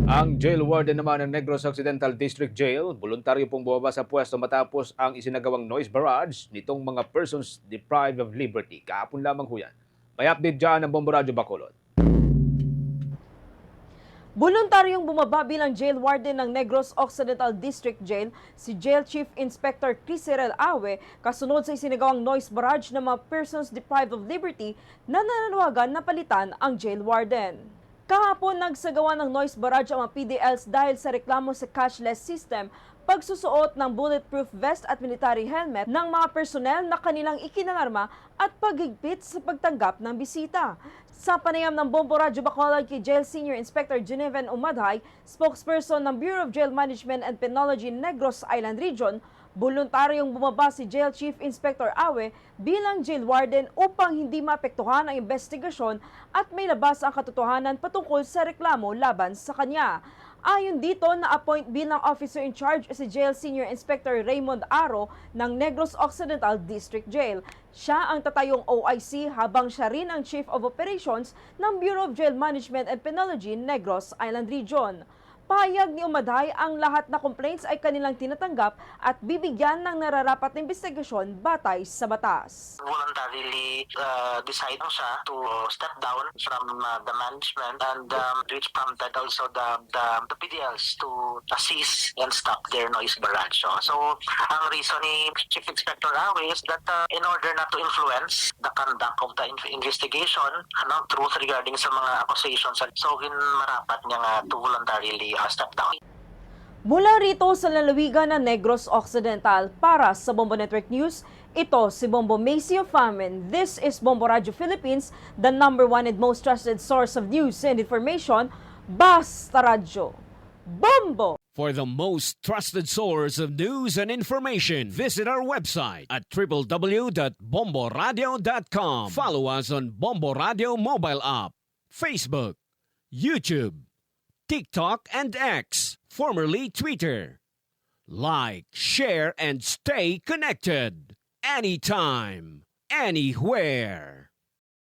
Ang jail warden naman ng Negros Occidental District Jail, voluntaryo pong bumaba sa pwesto matapos ang isinagawang noise barrage nitong mga persons deprived of liberty. Kahapon lamang ho yan. May update dyan ng Bombo Radyo Bacolod. Voluntaryong bumaba bilang jail warden ng Negros Occidental District Jail si Jail Chief Inspector Crisirel Awe kasunod sa isinagawang noise barrage ng mga persons deprived of liberty na nananawagan na palitan ang jail warden. Kahapon nagsagawa ng noise barrage ang mga PDLs dahil sa reklamo sa cashless system, pagsusuot ng bulletproof vest at military helmet ng mga personnel na kanilang ikinangarma at paghigpit sa pagtanggap ng bisita. Sa panayam ng Bombo Radyo Bacolod kay Jail Senior Inspector Genevan Umadhay, spokesperson ng Bureau of Jail Management and Penology Negros Island Region, voluntaryong bumaba si Jail Chief Inspector Awe bilang jail warden upang hindi maapektuhan ang investigasyon at may labas ang katotohanan patungkol sa reklamo laban sa kanya. Ayon dito, na-appoint bilang officer in charge si Jail Senior Inspector Raymond Aro ng Negros Occidental District Jail. Siya ang tatayong OIC habang siya rin ang Chief of Operations ng Bureau of Jail Management and Penology Negros Island Region. Pahayag ni Umadhay ang lahat na complaints ay kanilang tinatanggap at bibigyan ng nararapat na investigasyon batay sa batas. Voluntarily decide siya to step down from the management and which prompted also the PDLs to assist and stop their noise barrage. So ang reason ni Chief Inspector Awe is that in order not to influence the conduct of the investigation, truth regarding sa mga accusations, so marapat niya nga to voluntarily step down. Mula rito sa lalawigan ng Negros Occidental, para sa Bombo Network News, ito si Bombo Macy of Famin. This is Bombo Radio Philippines, the #1 and most trusted source of news and information, Basta Radyo. Bombo! For the most trusted source of news and information, visit our website at www.bomboradio.com. Follow us on Bombo Radio mobile app, Facebook, YouTube, TikTok, and X, formerly Twitter. Like, share, and stay connected. Anytime, anywhere.